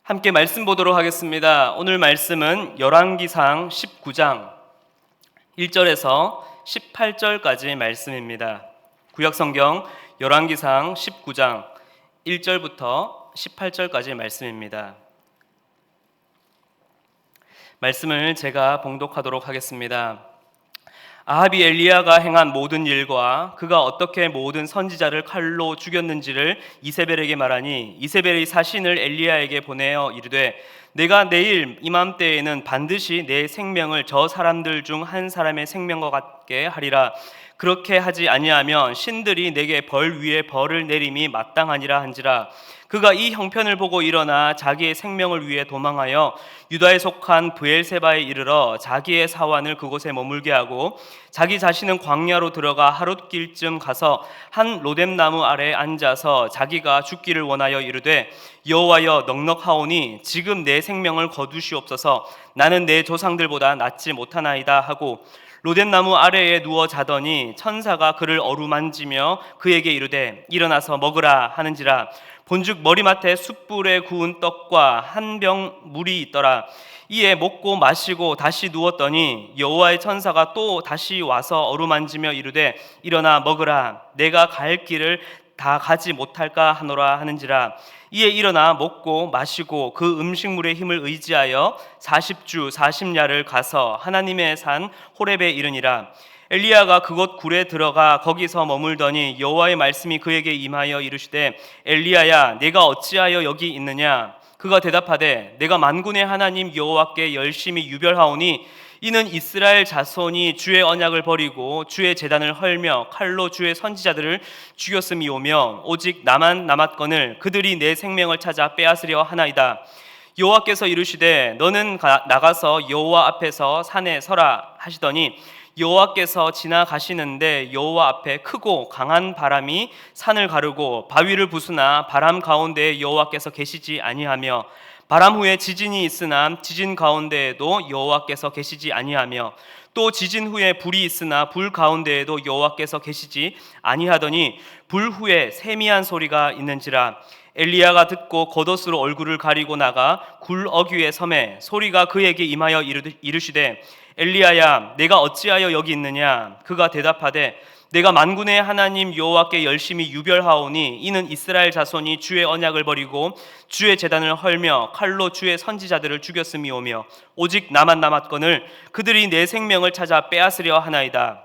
함께 말씀 보도록 하겠습니다. 오늘 말씀은 열왕기상 19장 1절에서 18절까지 말씀입니다. 구약성경 열왕기상 19장 1절부터 18절까지 말씀입니다. 말씀을 제가 봉독하도록 하겠습니다. 아합이 엘리야가 행한 모든 일과 그가 어떻게 모든 선지자를 칼로 죽였는지를 이세벨에게 말하니 이세벨이 사신을 엘리야에게 보내어 이르되 내가 내일 이맘때에는 반드시 내 생명을 저 사람들 중 한 사람의 생명과 같게 하리라. 그렇게 하지 아니하면 신들이 내게 벌 위에 벌을 내림이 마땅하니라 한지라. 그가 이 형편을 보고 일어나 자기의 생명을 위해 도망하여 유다에 속한 브엘세바에 이르러 자기의 사환을 그곳에 머물게 하고 자기 자신은 광야로 들어가 하룻길쯤 가서 한 로뎀나무 아래에 앉아서 자기가 죽기를 원하여 이르되 여호와여 넉넉하오니 지금 내 생명을 거두시옵소서. 나는 내 조상들보다 낫지 못하나이다 하고 로뎀나무 아래에 누워 자더니 천사가 그를 어루만지며 그에게 이르되 일어나서 먹으라 하는지라. 본즉 머리맡에 숯불에 구운 떡과 한 병 물이 있더라. 이에 먹고 마시고 다시 누웠더니 여호와의 천사가 또 다시 와서 어루만지며 이르되 일어나 먹으라. 내가 갈 길을 다 가지 못할까 하노라 하는지라. 이에 일어나 먹고 마시고 그 음식물의 힘을 의지하여 40주 40야를 가서 하나님의 산 호렙에 이르니라. 엘리야가 그곳 굴에 들어가 거기서 머물더니 여호와의 말씀이 그에게 임하여 이르시되 엘리야야 내가 어찌하여 여기 있느냐. 그가 대답하되 내가 만군의 하나님 여호와께 열심히 유별하오니 이는 이스라엘 자손이 주의 언약을 버리고 주의 제단을 헐며 칼로 주의 선지자들을 죽였음이오며 오직 나만 남았거늘 그들이 내 생명을 찾아 빼앗으려 하나이다. 여호와께서 이르시되 너는 나가서 여호와 앞에서 산에 서라 하시더니 여호와께서 지나가시는데 여호와 앞에 크고 강한 바람이 산을 가르고 바위를 부수나 바람 가운데에 여호와께서 계시지 아니하며 바람 후에 지진이 있으나 지진 가운데에도 여호와께서 계시지 아니하며 또 지진 후에 불이 있으나 불 가운데에도 여호와께서 계시지 아니하더니 불 후에 세미한 소리가 있는지라. 엘리야가 듣고 겉옷으로 얼굴을 가리고 나가 굴 어귀에 서매 소리가 그에게 임하여 이르시되 엘리야야 내가 어찌하여 여기 있느냐. 그가 대답하되 내가 만군의 하나님 여호와께 열심히 유별하오니 이는 이스라엘 자손이 주의 언약을 버리고 주의 제단을 헐며 칼로 주의 선지자들을 죽였음이오며 오직 나만 남았거늘 그들이 내 생명을 찾아 빼앗으려 하나이다.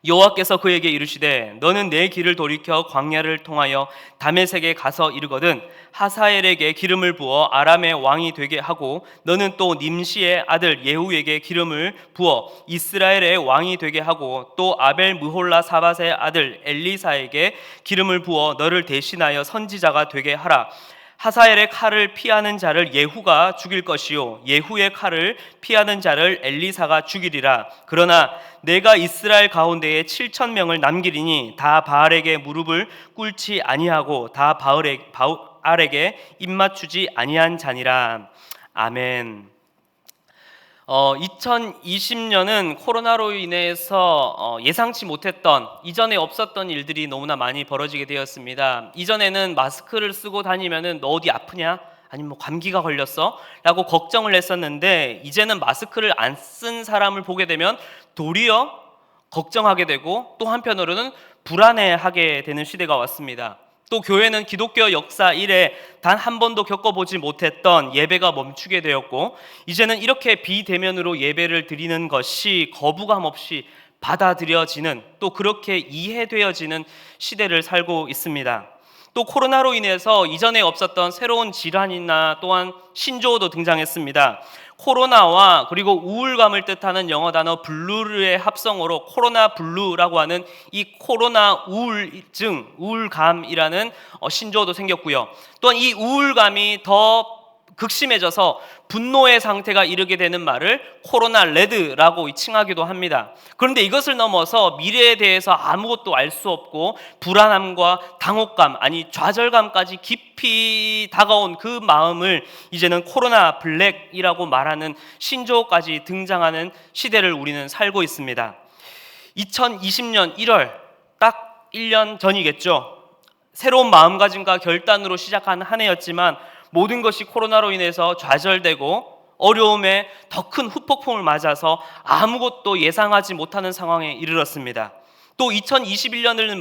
여호와께서 그에게 이르시되 너는 내 길을 돌이켜 광야를 통하여 다메섹에 가서 이르거든 하사엘에게 기름을 부어 아람의 왕이 되게 하고 너는 또 님시의 아들 예후에게 기름을 부어 이스라엘의 왕이 되게 하고 또 아벨 무홀라 사밧의 아들 엘리사에게 기름을 부어 너를 대신하여 선지자가 되게 하라. 하사엘의 칼을 피하는 자를 예후가 죽일 것이요 예후의 칼을 피하는 자를 엘리사가 죽이리라. 그러나 내가 이스라엘 가운데에 7,000명을 남기리니 다 바알에게 무릎을 꿇지 아니하고 다 바알에게 입맞추지 아니한 자니라. 아멘. 2020년은 코로나로 인해서 예상치 못했던 이전에 없었던 일들이 너무나 많이 벌어지게 되었습니다. 이전에는 마스크를 쓰고 다니면은 너 어디 아프냐? 아니면 뭐 감기가 걸렸어? 라고 걱정을 했었는데 이제는 마스크를 안 쓴 사람을 보게 되면 도리어 걱정하게 되고 또 한편으로는 불안해하게 되는 시대가 왔습니다. 또 교회는 기독교 역사 이래 단 한 번도 겪어보지 못했던 예배가 멈추게 되었고 이제는 이렇게 비대면으로 예배를 드리는 것이 거부감 없이 받아들여지는 또 그렇게 이해되어지는 시대를 살고 있습니다. 또 코로나로 인해서 이전에 없었던 새로운 질환이나 또한 신조어도 등장했습니다. 코로나와 그리고 우울감을 뜻하는 영어 단어 블루의 합성어로 코로나 블루라고 하는 이 코로나 우울증, 우울감이라는 신조어도 생겼고요. 또한 이 우울감이 더 극심해져서 분노의 상태가 이르게 되는 말을 코로나 레드라고 칭하기도 합니다. 그런데 이것을 넘어서 미래에 대해서 아무것도 알 수 없고 불안함과 당혹감, 아니 좌절감까지 깊이 다가온 그 마음을 이제는 코로나 블랙이라고 말하는 신조어까지 등장하는 시대를 우리는 살고 있습니다. 2020년 1월 딱 1년 전이겠죠. 새로운 마음가짐과 결단으로 시작한 한 해였지만 모든 것이 코로나로 인해서 좌절되고 어려움에 더 큰 후폭풍을 맞아서 아무것도 예상하지 못하는 상황에 이르렀습니다. 또 2021년도를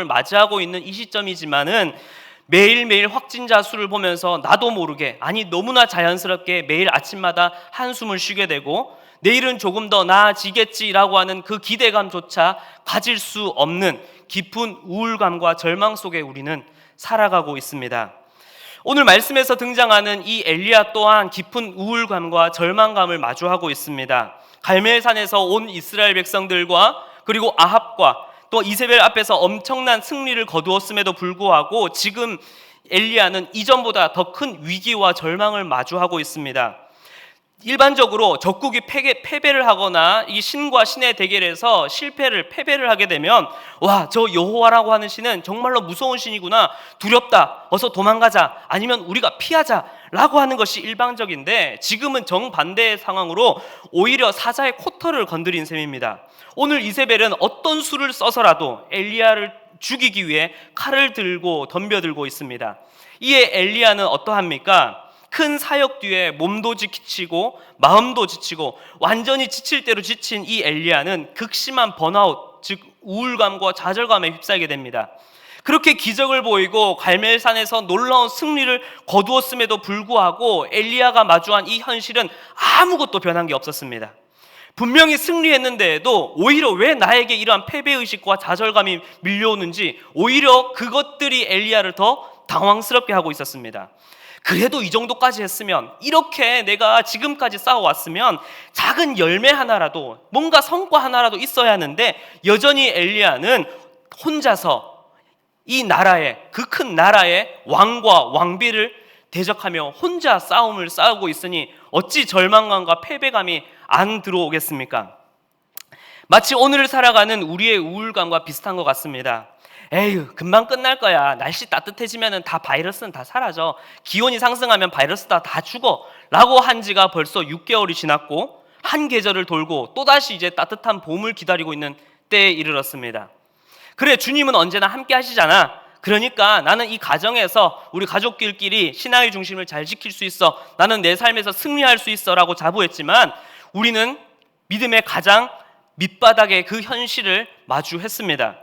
맞이하고 있는 이 시점이지만은 매일매일 확진자 수를 보면서 나도 모르게, 아니 너무나 자연스럽게 매일 아침마다 한숨을 쉬게 되고 내일은 조금 더 나아지겠지라고 하는 그 기대감조차 가질 수 없는 깊은 우울감과 절망 속에 우리는 살아가고 있습니다. 오늘 말씀에서 등장하는 이 엘리야 또한 깊은 우울감과 절망감을 마주하고 있습니다. 갈멜산에서 온 이스라엘 백성들과 그리고 아합과 또 이세벨 앞에서 엄청난 승리를 거두었음에도 불구하고 지금 엘리야는 이전보다 더 큰 위기와 절망을 마주하고 있습니다. 일반적으로 적국이 패배를 하거나 이 신과 신의 대결에서 패배를 하게 되면 와, 저 여호와라고 하는 신은 정말로 무서운 신이구나, 두렵다, 어서 도망가자, 아니면 우리가 피하자 라고 하는 것이 일반적인데, 지금은 정반대의 상황으로 오히려 사자의 코털을 건드린 셈입니다. 오늘 이세벨은 어떤 수를 써서라도 엘리야를 죽이기 위해 칼을 들고 덤벼들고 있습니다. 이에 엘리야는 어떠합니까? 큰 사역 뒤에 몸도 지치고 마음도 지치고 완전히 지칠 대로 지친 이 엘리야는 극심한 번아웃, 즉 우울감과 좌절감에 휩싸이게 됩니다. 그렇게 기적을 보이고 갈멜산에서 놀라운 승리를 거두었음에도 불구하고 엘리야가 마주한 이 현실은 아무것도 변한 게 없었습니다. 분명히 승리했는데도 오히려 왜 나에게 이러한 패배의식과 좌절감이 밀려오는지 오히려 그것들이 엘리야를 더 당황스럽게 하고 있었습니다. 그래도 이 정도까지 했으면, 이렇게 내가 지금까지 쌓아왔으면 작은 열매 하나라도, 뭔가 성과 하나라도 있어야 하는데 여전히 엘리야는 혼자서 이 나라의, 그 큰 나라의 왕과 왕비를 대적하며 혼자 싸움을 싸우고 있으니 어찌 절망감과 패배감이 안 들어오겠습니까? 마치 오늘 살아가는 우리의 우울감과 비슷한 것 같습니다. 에휴, 금방 끝날 거야. 날씨 따뜻해지면 다 바이러스는 다 사라져. 기온이 상승하면 바이러스 다 죽어. 라고 한 지가 벌써 6개월이 지났고 한 계절을 돌고 또다시 이제 따뜻한 봄을 기다리고 있는 때에 이르렀습니다. 그래, 주님은 언제나 함께 하시잖아. 그러니까 나는 이 가정에서 우리 가족들끼리 신앙의 중심을 잘 지킬 수 있어. 나는 내 삶에서 승리할 수 있어 라고 자부했지만 우리는 믿음의 가장 밑바닥의 그 현실을 마주했습니다.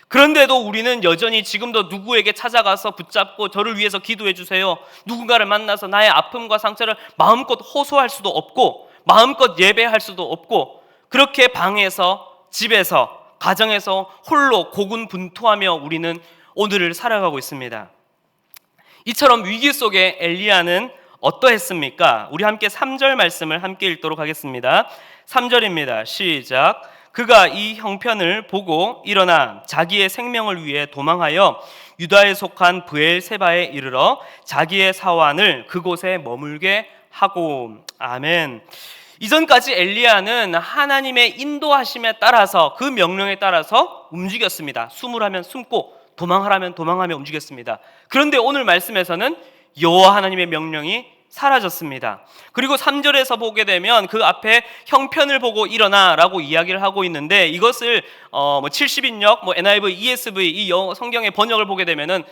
그런데도 우리는 여전히 지금도 누구에게 찾아가서 붙잡고 저를 위해서 기도해 주세요, 누군가를 만나서 나의 아픔과 상처를 마음껏 호소할 수도 없고 마음껏 예배할 수도 없고, 그렇게 방에서, 집에서, 가정에서 홀로 고군분투하며 우리는 오늘을 살아가고 있습니다. 이처럼 위기 속에 엘리야는 어떠했습니까? 우리 함께 3절 말씀을 함께 읽도록 하겠습니다. 3절입니다. 시작. 그가 이 형편을 보고 일어나 자기의 생명을 위해 도망하여 유다에 속한 브엘세바에 이르러 자기의 사환을 그곳에 머물게 하고. 아멘. 이전까지 엘리야는 하나님의 인도하심에 따라서, 그 명령에 따라서 움직였습니다. 숨으라면 숨고 도망하라면 도망하며 움직였습니다. 그런데 오늘 말씀에서는 여호와 하나님의 명령이 사라졌습니다. 그리고 3절에서 보게 되면 그 앞에 형편을 보고 일어나라고 이야기를 하고 있는데, 이것을 70인역, NIV, ESV 이 성경의 번역을 보게 되면은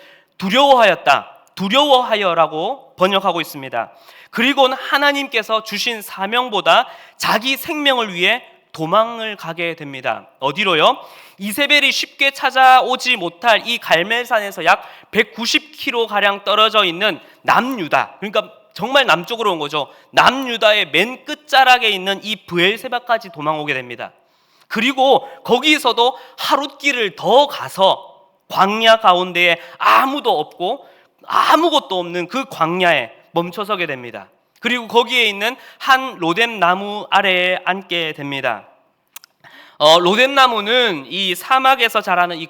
두려워하여라고 번역하고 있습니다. 그리고는 하나님께서 주신 사명보다 자기 생명을 위해 도망을 가게 됩니다. 어디로요? 이세벨이 쉽게 찾아오지 못할 이 갈멜산에서 약 190km 떨어져 있는 남유다, 그러니까 정말 남쪽으로 온 거죠. 남유다의 맨 끝자락에 있는 이 브엘세바까지 도망오게 됩니다. 그리고 거기서도 하룻길을 더 가서 광야 가운데에 아무도 없고 아무것도 없는 그 광야에 멈춰서게 됩니다. 그리고 거기에 있는 한 로뎀나무 아래에 앉게 됩니다. 로뎀나무는 이 사막에서 자라는 이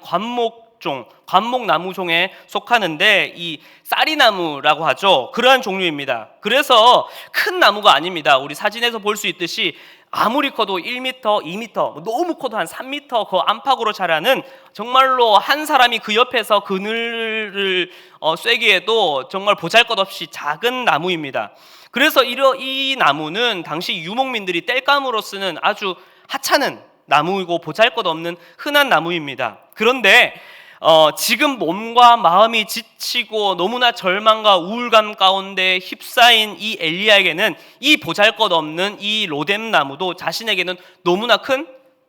관목나무종에 속하는데 이 쌀이나무라고 하죠. 그러한 종류입니다. 그래서 큰 나무가 아닙니다. 우리 사진에서 볼 수 있듯이 아무리 커도 1m, 2m, 너무 커도 한 3m 그 안팎으로 자라는, 정말로 한 사람이 그 옆에서 그늘을 쐬기에도 정말 보잘것없이 작은 나무입니다. 그래서 이 나무는 당시 유목민들이 땔감으로 쓰는 아주 하찮은 나무이고 보잘것없는 흔한 나무입니다. 그런데 지금 몸과 마음이 지치고 너무나 절망과 우울감 가운데 휩싸인 이 엘리야에게는 이 보잘것없는 이 로뎀 나무도 자신에게는 너무나 큰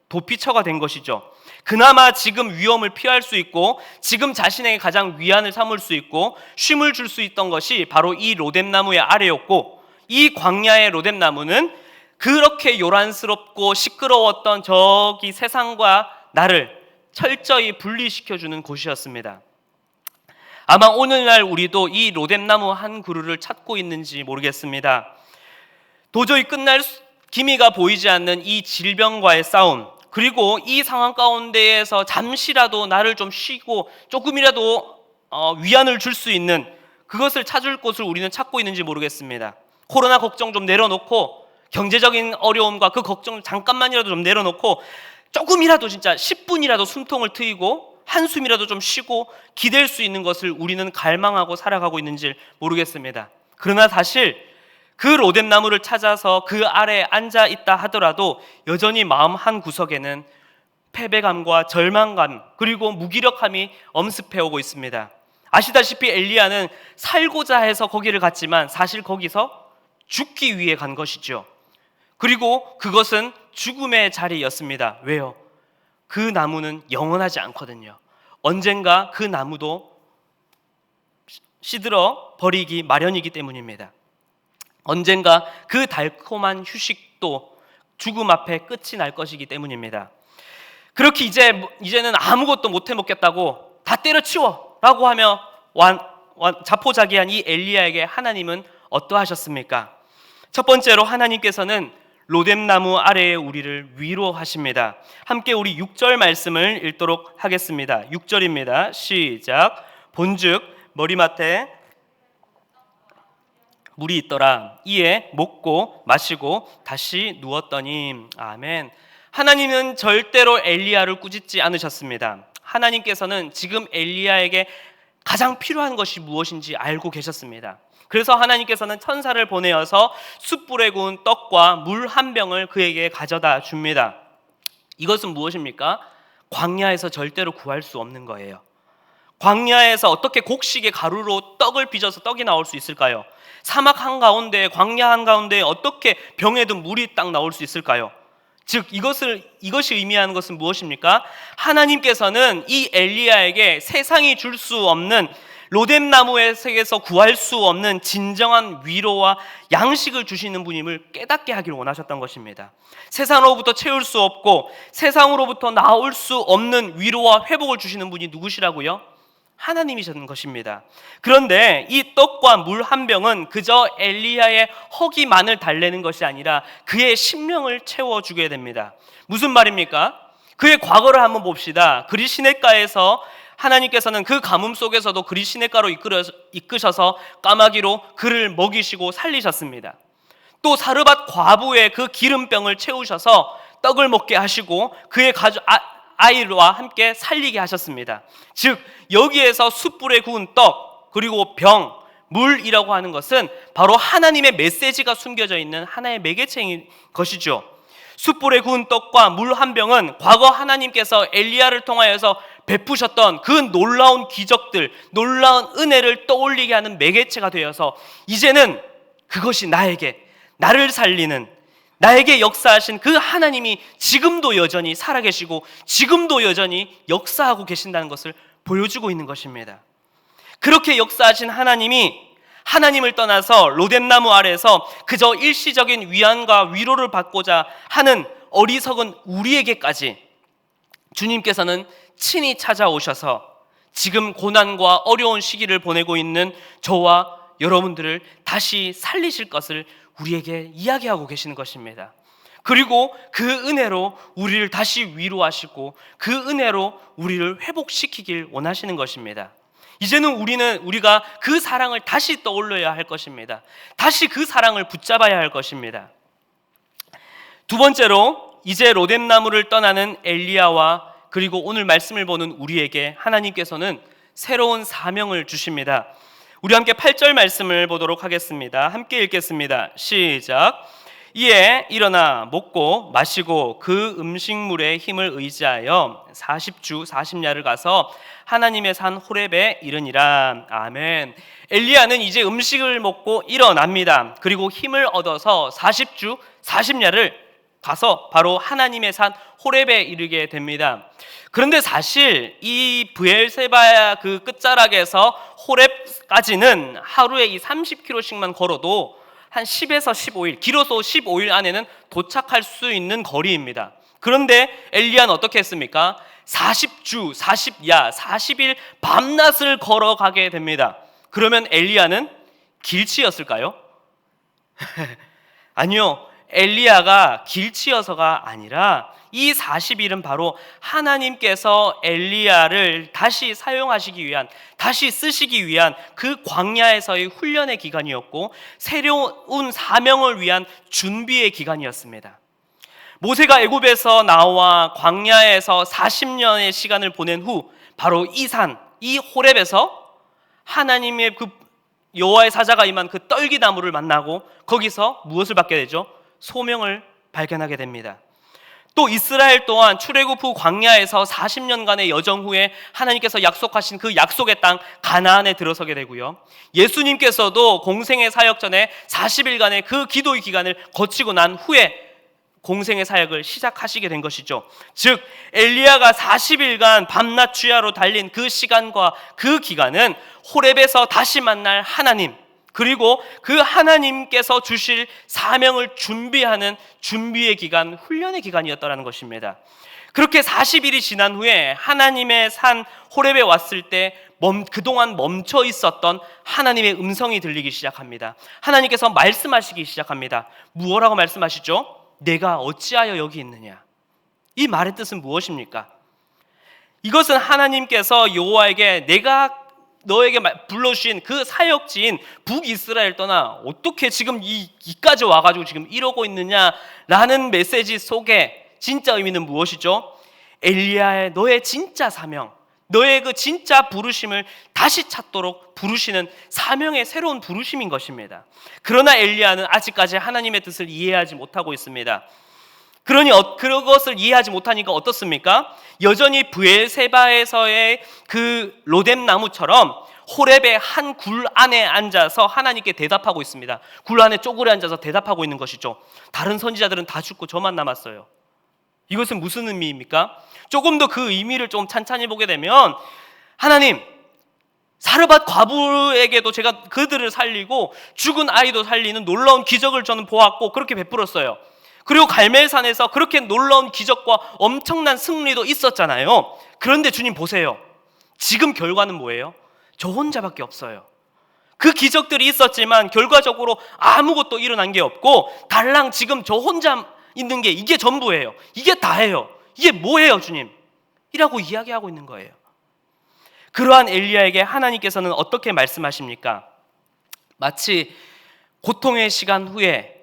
도피처가 된 것이죠. 그나마 지금 위험을 피할 수 있고 지금 자신에게 가장 위안을 삼을 수 있고 쉼을 줄 수 있던 것이 바로 이 로뎀 나무의 아래였고, 이 광야의 로뎀 나무는 그렇게 요란스럽고 시끄러웠던 저기 세상과 나를 철저히 분리시켜주는 곳이었습니다. 아마 오늘날 우리도 이 로뎀나무 한 그루를 찾고 있는지 모르겠습니다. 도저히 끝날 기미가 보이지 않는 이 질병과의 싸움, 그리고 이 상황 가운데에서 잠시라도 나를 좀 쉬고 조금이라도 위안을 줄 수 있는 그것을 찾을 곳을 우리는 찾고 있는지 모르겠습니다. 코로나 걱정 좀 내려놓고, 경제적인 어려움과 그 걱정 잠깐만이라도 좀 내려놓고 조금이라도 진짜 10분이라도 숨통을 트이고 한숨이라도 좀 쉬고 기댈 수 있는 것을 우리는 갈망하고 살아가고 있는지 모르겠습니다. 그러나 사실 그 로뎀 나무를 찾아서 그 아래에 앉아 있다 하더라도 여전히 마음 한 구석에는 패배감과 절망감 그리고 무기력함이 엄습해오고 있습니다. 아시다시피 엘리야는 살고자 해서 거기를 갔지만 사실 거기서 죽기 위해 간 것이죠. 그리고 그것은 죽음의 자리였습니다. 왜요? 그 나무는 영원하지 않거든요. 언젠가 그 나무도 시들어 버리기 마련이기 때문입니다. 언젠가 그 달콤한 휴식도 죽음 앞에 끝이 날 것이기 때문입니다. 그렇게 이제는 아무것도 못 해먹겠다고 다 때려치워 라고 하며 자포자기한 이 엘리야에게 하나님은 어떠하셨습니까? 첫 번째로 하나님께서는 로뎀 나무 아래에 우리를 위로하십니다. 함께 우리 6절 말씀을 읽도록 하겠습니다. 6절입니다. 시작. 본즉 머리맡에 물이 있더라. 이에 먹고 마시고 다시 누웠더니. 아멘. 하나님은 절대로 엘리야를 꾸짖지 않으셨습니다. 하나님께서는 지금 엘리야에게 가장 필요한 것이 무엇인지 알고 계셨습니다. 그래서 하나님께서는 천사를 보내어서 숯불에 구운 떡과 물 한 병을 그에게 가져다 줍니다. 이것은 무엇입니까? 광야에서 절대로 구할 수 없는 거예요. 광야에서 어떻게 곡식의 가루로 떡을 빚어서 떡이 나올 수 있을까요? 사막 한가운데, 광야 한가운데 어떻게 병에 든 물이 딱 나올 수 있을까요? 즉 이것이 의미하는 것은 무엇입니까? 하나님께서는 이 엘리야에게 세상이 줄 수 없는 로뎀 나무에서 구할 수 없는 진정한 위로와 양식을 주시는 분임을 깨닫게 하기를 원하셨던 것입니다. 세상으로부터 채울 수 없고 세상으로부터 나올 수 없는 위로와 회복을 주시는 분이 누구시라고요? 하나님이셨는 것입니다. 그런데 이 떡과 물 한 병은 그저 엘리야의 허기만을 달래는 것이 아니라 그의 심령을 채워주게 됩니다. 무슨 말입니까? 그의 과거를 한번 봅시다. 그리시네가에서 하나님께서는 그 가뭄 속에서도 그리시네가로 이끄셔서 까마귀로 그를 먹이시고 살리셨습니다. 또 사르밧 과부의 그 기름병을 채우셔서 떡을 먹게 하시고 그의 아이와 함께 살리게 하셨습니다. 즉 여기에서 숯불에 구운 떡 그리고 병, 물이라고 하는 것은 바로 하나님의 메시지가 숨겨져 있는 하나의 매개체인 것이죠. 숯불에 구운 떡과 물 한 병은 과거 하나님께서 엘리야를 통하여서 베푸셨던 그 놀라운 기적들, 놀라운 은혜를 떠올리게 하는 매개체가 되어서 이제는 그것이 나를 살리는, 나에게 역사하신 그 하나님이 지금도 여전히 살아계시고 지금도 여전히 역사하고 계신다는 것을 보여주고 있는 것입니다. 그렇게 역사하신 하나님을 떠나서 로뎀 나무 아래에서 그저 일시적인 위안과 위로를 받고자 하는 어리석은 우리에게까지 주님께서는 친히 찾아오셔서 지금 고난과 어려운 시기를 보내고 있는 저와 여러분들을 다시 살리실 것을 우리에게 이야기하고 계시는 것입니다. 그리고 그 은혜로 우리를 다시 위로하시고 그 은혜로 우리를 회복시키길 원하시는 것입니다. 이제는 우리가 그 사랑을 다시 떠올려야 할 것입니다. 다시 그 사랑을 붙잡아야 할 것입니다. 두 번째로 이제 로뎀 나무를 떠나는 엘리야와 그리고 오늘 말씀을 보는 우리에게 하나님께서는 새로운 사명을 주십니다. 우리 함께 8절 말씀을 보도록 하겠습니다. 함께 읽겠습니다. 시작. 이에 일어나 먹고 마시고 그 음식물의 힘을 의지하여 40주 40야를 가서 하나님의 산 호렙에 이르니라. 아멘. 엘리야는 이제 음식을 먹고 일어납니다. 그리고 힘을 얻어서 40주 40야를 가서 바로 하나님의 산 호렙에 이르게 됩니다. 그런데 사실 이 브엘세바 그 끝자락에서 호렙까지는 하루에 이 30km씩만 걸어도 한 10에서 15일, 길어서 15일 안에는 도착할 수 있는 거리입니다. 그런데 엘리야는 어떻게 했습니까? 40주, 40야, 40일 밤낮을 걸어가게 됩니다. 그러면 엘리야는 길치였을까요? 아니요. 엘리야가 길치여서가 아니라 이 40일은 바로 하나님께서 엘리야를 다시 사용하시기 위한, 다시 쓰시기 위한 그 광야에서의 훈련의 기간이었고 새로운 사명을 위한 준비의 기간이었습니다. 모세가 애굽에서 나와 광야에서 40년의 시간을 보낸 후 바로 이 산, 이 호렙에서 하나님의 그 여호와의 사자가 임한 그 떨기나무를 만나고 거기서 무엇을 받게 되죠? 소명을 발견하게 됩니다. 또 이스라엘 또한 출애굽 후 광야에서 40년간의 여정 후에 하나님께서 약속하신 그 약속의 땅 가나안에 들어서게 되고요. 예수님께서도 공생의 사역 전에 40일간의 그 기도의 기간을 거치고 난 후에 공생의 사역을 시작하시게 된 것이죠. 즉 엘리야가 40일간 밤낮 주야로 달린 그 시간과 그 기간은 호렙에서 다시 만날 하나님, 그리고 그 하나님께서 주실 사명을 준비하는 준비의 기간, 훈련의 기간이었다는 것입니다. 그렇게 40일이 지난 후에 하나님의 산 호렙에 왔을 때 그동안 멈춰 있었던 하나님의 음성이 들리기 시작합니다. 하나님께서 말씀하시기 시작합니다. 무엇라고 말씀하시죠? 내가 어찌하여 여기 있느냐? 이 말의 뜻은 무엇입니까? 이것은 하나님께서 여호와에게 내가 너에게 불러주신 그 사역지인 북이스라엘 떠나 어떻게 지금 이까지 와가지고 지금 이러고 있느냐라는 메시지 속에 진짜 의미는 무엇이죠? 엘리야의 너의 진짜 사명, 너의 그 진짜 부르심을 다시 찾도록 부르시는 사명의 새로운 부르심인 것입니다. 그러나 엘리야는 아직까지 하나님의 뜻을 이해하지 못하고 있습니다. 그러니 그것을 이해하지 못하니까 어떻습니까? 여전히 브엘세바에서의 그 로뎀 나무처럼 호렙의 한 굴 안에 앉아서 하나님께 대답하고 있습니다. 굴 안에 쪼그려 앉아서 대답하고 있는 것이죠. 다른 선지자들은 다 죽고 저만 남았어요. 이것은 무슨 의미입니까? 조금 더 그 의미를 좀 찬찬히 보게 되면 하나님, 사르밧 과부에게도 제가 그들을 살리고 죽은 아이도 살리는 놀라운 기적을 저는 보았고 그렇게 베풀었어요. 그리고 갈멜산에서 그렇게 놀라운 기적과 엄청난 승리도 있었잖아요. 그런데 주님 보세요. 지금 결과는 뭐예요? 저 혼자밖에 없어요. 그 기적들이 있었지만 결과적으로 아무것도 일어난 게 없고 달랑 지금 저 혼자 있는 게 이게 전부예요. 이게 다예요. 이게 뭐예요, 주님? 이라고 이야기하고 있는 거예요. 그러한 엘리야에게 하나님께서는 어떻게 말씀하십니까? 마치 고통의 시간 후에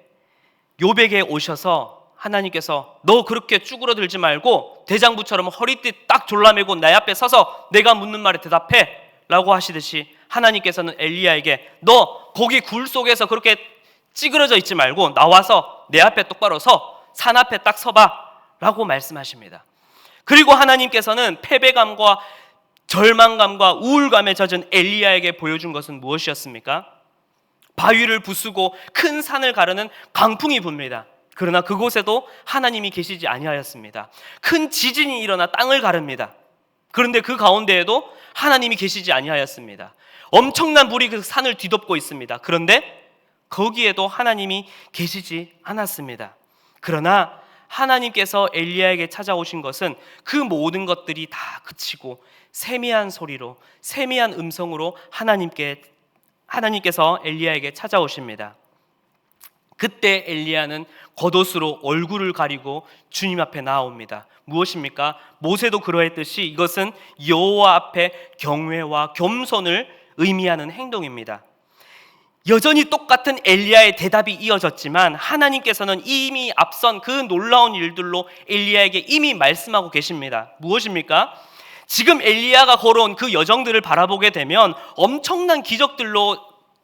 욥에게 오셔서 하나님께서 너 그렇게 쭈그러들지 말고 대장부처럼 허리띠 딱 졸라매고 내 앞에 서서 내가 묻는 말에 대답해 라고 하시듯이 하나님께서는 엘리야에게 너 거기 굴 속에서 그렇게 찌그러져 있지 말고 나와서 내 앞에 똑바로 산 앞에 딱 서봐 라고 말씀하십니다. 그리고 하나님께서는 패배감과 절망감과 우울감에 젖은 엘리야에게 보여준 것은 무엇이었습니까? 바위를 부수고 큰 산을 가르는 강풍이 붑니다. 그러나 그곳에도 하나님이 계시지 아니하였습니다. 큰 지진이 일어나 땅을 가릅니다. 그런데 그 가운데에도 하나님이 계시지 아니하였습니다. 엄청난 불이 그 산을 뒤덮고 있습니다. 그런데 거기에도 하나님이 계시지 않았습니다. 그러나 하나님께서 엘리야에게 찾아오신 것은 그 모든 것들이 다 그치고 세미한 소리로, 세미한 음성으로 하나님께서 엘리야에게 찾아오십니다. 그때 엘리야는 겉옷으로 얼굴을 가리고 주님 앞에 나옵니다. 무엇입니까? 모세도 그러했듯이 이것은 여호와 앞에 경외와 겸손을 의미하는 행동입니다. 여전히 똑같은 엘리야의 대답이 이어졌지만 하나님께서는 이미 앞선 그 놀라운 일들로 엘리야에게 이미 말씀하고 계십니다. 무엇입니까? 지금 엘리야가 걸어온 그 여정들을 바라보게 되면 엄청난 기적들로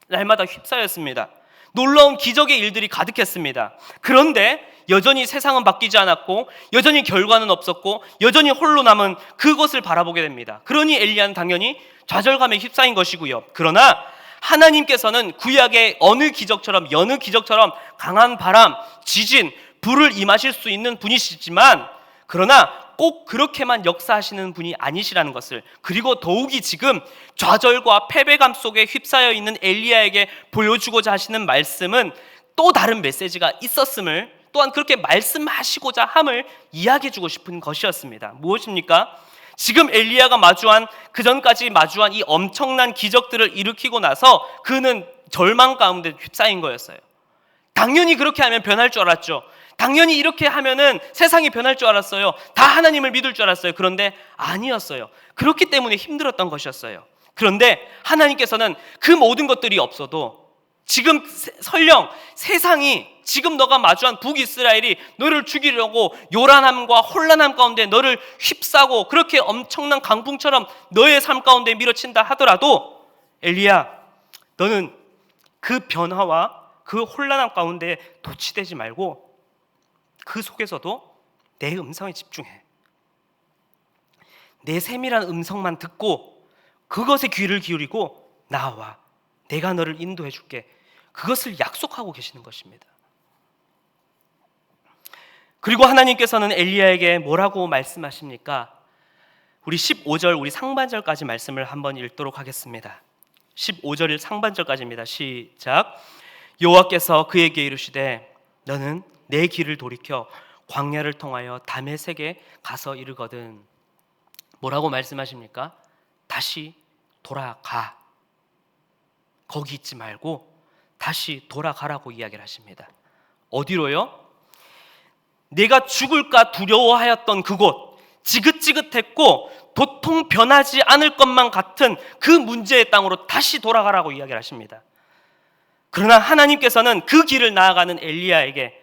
날마다 휩싸였습니다. 놀라운 기적의 일들이 가득했습니다. 그런데 여전히 세상은 바뀌지 않았고 여전히 결과는 없었고 여전히 홀로 남은 그것을 바라보게 됩니다. 그러니 엘리야는 당연히 좌절감에 휩싸인 것이고요. 그러나 하나님께서는 구약의 어느 기적처럼 여느 기적처럼 강한 바람, 지진, 불을 임하실 수 있는 분이시지만 그러나 꼭 그렇게만 역사하시는 분이 아니시라는 것을, 그리고 더욱이 지금 좌절과 패배감 속에 휩싸여 있는 엘리야에게 보여주고자 하시는 말씀은 또 다른 메시지가 있었음을, 또한 그렇게 말씀하시고자 함을 이야기해주고 싶은 것이었습니다. 무엇입니까? 지금 엘리야가 그전까지 마주한 이 엄청난 기적들을 일으키고 나서 그는 절망 가운데 휩싸인 거였어요. 당연히 그렇게 하면 변할 줄 알았죠. 당연히 이렇게 하면은 세상이 변할 줄 알았어요. 다 하나님을 믿을 줄 알았어요. 그런데 아니었어요. 그렇기 때문에 힘들었던 것이었어요. 그런데 하나님께서는 그 모든 것들이 없어도 지금 설령 세상이, 지금 너가 마주한 북이스라엘이 너를 죽이려고 요란함과 혼란함 가운데 너를 휩싸고 그렇게 엄청난 강풍처럼 너의 삶 가운데 밀어친다 하더라도 엘리야, 너는 그 변화와 그 혼란함 가운데 도취되지 말고 그 속에서도 내 음성에 집중해. 내 세밀한 음성만 듣고 그것에 귀를 기울이고 나와. 내가 너를 인도해 줄게. 그것을 약속하고 계시는 것입니다. 그리고 하나님께서는 엘리야에게 뭐라고 말씀하십니까? 우리 15절, 우리 상반절까지 말씀을 한번 읽도록 하겠습니다. 15절 상반절까지입니다. 시작. 여호와께서 그에게 이르시되 너는 내 길을 돌이켜 광야를 통하여 다메섹에 가서 이르거든. 뭐라고 말씀하십니까? 다시 돌아가. 거기 있지 말고 다시 돌아가라고 이야기를 하십니다. 어디로요? 내가 죽을까 두려워하였던 그곳, 지긋지긋했고 도통 변하지 않을 것만 같은 그 문제의 땅으로 다시 돌아가라고 이야기를 하십니다. 그러나 하나님께서는 그 길을 나아가는 엘리야에게,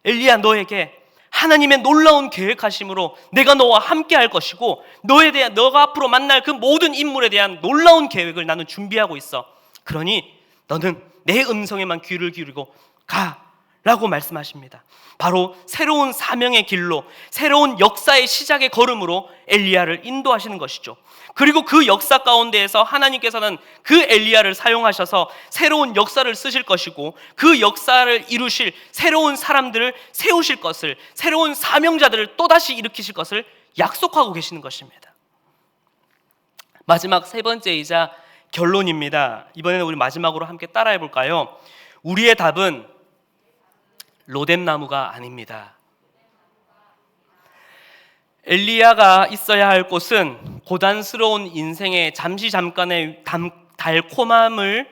엘리야 너에게 하나님의 놀라운 계획하심으로 내가 너와 함께 할 것이고 너가 앞으로 만날 그 모든 인물에 대한 놀라운 계획을 나는 준비하고 있어. 그러니 너는 내 음성에만 귀를 기울이고 가라고 말씀하십니다. 바로 새로운 사명의 길로, 새로운 역사의 시작의 걸음으로 엘리야를 인도하시는 것이죠. 그리고 그 역사 가운데에서 하나님께서는 그 엘리야를 사용하셔서 새로운 역사를 쓰실 것이고 그 역사를 이루실 새로운 사람들을 세우실 것을, 새로운 사명자들을 또다시 일으키실 것을 약속하고 계시는 것입니다. 마지막 세 번째이자 결론입니다. 이번에는 우리 마지막으로 함께 따라해 볼까요? 우리의 답은 로뎀나무가 아닙니다. 엘리야가 있어야 할 곳은 고단스러운 인생의 잠깐의 달콤함을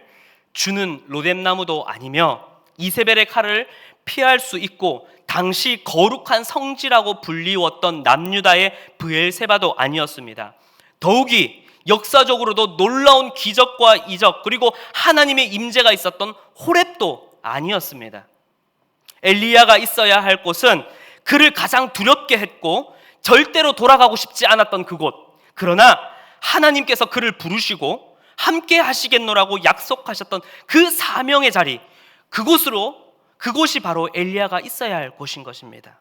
주는 로뎀나무도 아니며 이세벨의 칼을 피할 수 있고 당시 거룩한 성지라고 불리웠던 남유다의 브엘세바도 아니었습니다. 더욱이 역사적으로도 놀라운 기적과 이적, 그리고 하나님의 임재가 있었던 호렙도 아니었습니다. 엘리야가 있어야 할 곳은 그를 가장 두렵게 했고 절대로 돌아가고 싶지 않았던 그곳, 그러나 하나님께서 그를 부르시고 함께 하시겠노라고 약속하셨던 그 사명의 자리, 그곳이 바로 엘리야가 있어야 할 곳인 것입니다.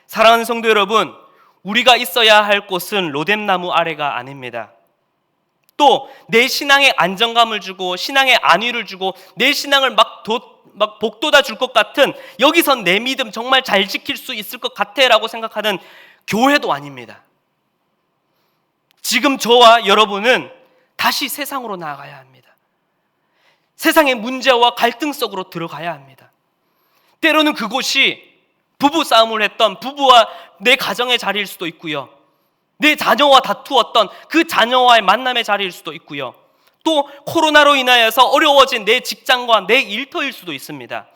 사랑하는 성도 여러분, 우리가 있어야 할 곳은 로뎀나무 아래가 아닙니다. 또 내 신앙에 안정감을 주고 신앙에 안위를 주고 내 신앙을 막 복돋아 줄 것 같은, 여기선 내 믿음 정말 잘 지킬 수 있을 것 같아 라고 생각하는 교회도 아닙니다. 지금 저와 여러분은 다시 세상으로 나아가야 합니다. 세상의 문제와 갈등 속으로 들어가야 합니다. 때로는 그곳이 부부싸움을 했던 부부와 내 가정의 자리일 수도 있고요, 내 자녀와 다투었던 그 자녀와의 만남의 자리일 수도 있고요, 또 코로나로 인하여서 어려워진 내 직장과 내 일터일 수도 있습니다.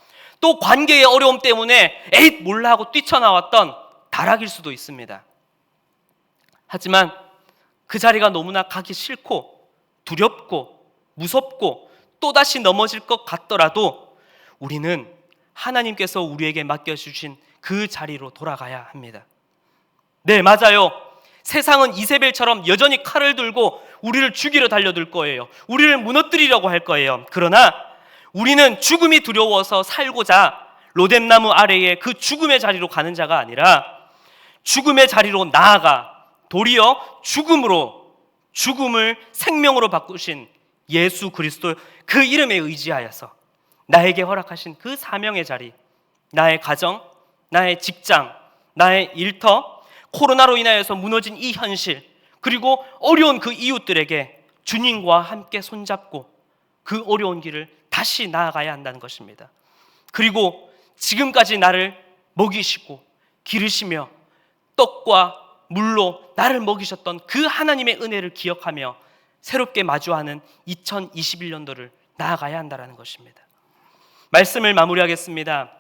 또 관계의 어려움 때문에 에잇 몰라 하고 뛰쳐나왔던 다락일 수도 있습니다. 하지만 그 자리가 너무나 가기 싫고 두렵고 무섭고 또다시 넘어질 것 같더라도 우리는 하나님께서 우리에게 맡겨주신 그 자리로 돌아가야 합니다. 네, 맞아요. 세상은 이세벨처럼 여전히 칼을 들고 우리를 죽이려 달려들 거예요. 우리를 무너뜨리려고 할 거예요. 그러나 우리는 죽음이 두려워서 살고자 로뎀나무 아래에 그 죽음의 자리로 가는 자가 아니라 죽음의 자리로 나아가 도리어 죽음을 생명으로 바꾸신 예수 그리스도 그 이름에 의지하여서 나에게 허락하신 그 사명의 자리, 나의 가정, 나의 직장, 나의 일터, 코로나로 인하여서 무너진 이 현실, 그리고 어려운 그 이웃들에게 주님과 함께 손잡고 그 어려운 길을 다시 나아가야 한다는 것입니다. 그리고 지금까지 나를 먹이시고 기르시며 떡과 물로 나를 먹이셨던 그 하나님의 은혜를 기억하며 새롭게 마주하는 2021년도를 나아가야 한다는 것입니다. 말씀을 마무리하겠습니다.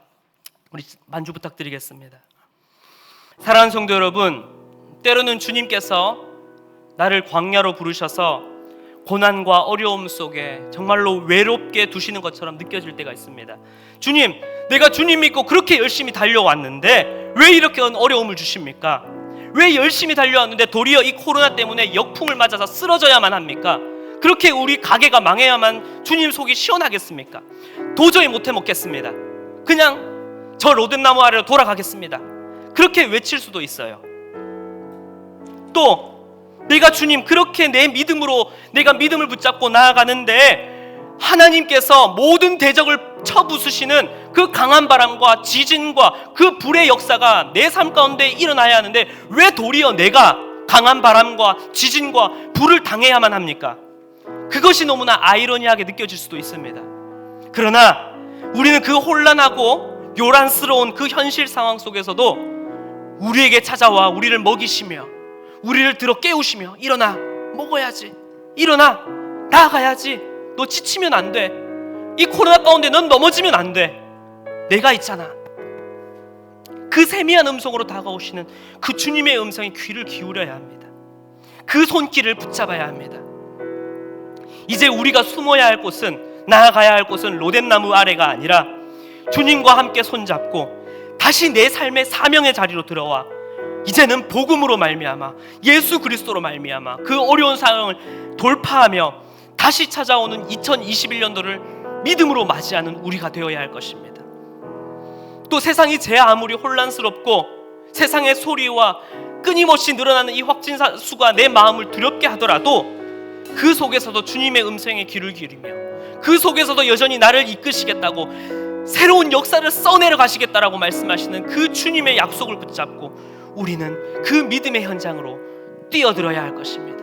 우리 만주 부탁드리겠습니다. 사랑하는 성도 여러분, 때로는 주님께서 나를 광야로 부르셔서 고난과 어려움 속에 정말로 외롭게 두시는 것처럼 느껴질 때가 있습니다. 주님, 내가 주님 믿고 그렇게 열심히 달려왔는데 왜 이렇게 어려움을 주십니까? 왜 열심히 달려왔는데 도리어 이 코로나 때문에 역풍을 맞아서 쓰러져야만 합니까? 그렇게 우리 가게가 망해야만 주님 속이 시원하겠습니까? 도저히 못해 먹겠습니다. 그냥 저 로뎀나무 아래로 돌아가겠습니다. 그렇게 외칠 수도 있어요. 또 내가 주님 그렇게 내 믿음으로 내가 믿음을 붙잡고 나아가는데 하나님께서 모든 대적을 쳐부수시는 그 강한 바람과 지진과 그 불의 역사가 내 삶 가운데 일어나야 하는데 왜 도리어 내가 강한 바람과 지진과 불을 당해야만 합니까? 그것이 너무나 아이러니하게 느껴질 수도 있습니다. 그러나 우리는 그 혼란하고 요란스러운 그 현실 상황 속에서도 우리에게 찾아와 우리를 먹이시며 우리를 들어 깨우시며 일어나 먹어야지, 일어나 나아가야지, 너 지치면 안 돼, 이 코로나 가운데 넌 넘어지면 안 돼, 내가 있잖아. 그 세미한 음성으로 다가오시는 그 주님의 음성에 귀를 기울여야 합니다. 그 손길을 붙잡아야 합니다. 이제 우리가 숨어야 할 곳은, 나아가야 할 곳은 로뎀나무 아래가 아니라 주님과 함께 손잡고 다시 내 삶의 사명의 자리로 들어와 이제는 복음으로 말미암아 예수 그리스도로 말미암아 그 어려운 상황을 돌파하며 다시 찾아오는 2021년도를 믿음으로 맞이하는 우리가 되어야 할 것입니다. 또 세상이 제 아무리 혼란스럽고 세상의 소리와 끊임없이 늘어나는 이 확진자 수가 내 마음을 두렵게 하더라도 그 속에서도 주님의 음성에 귀를 기울이며 그 속에서도 여전히 나를 이끄시겠다고 새로운 역사를 써내려 가시겠다라고 말씀하시는 그 주님의 약속을 붙잡고 우리는 그 믿음의 현장으로 뛰어들어야 할 것입니다.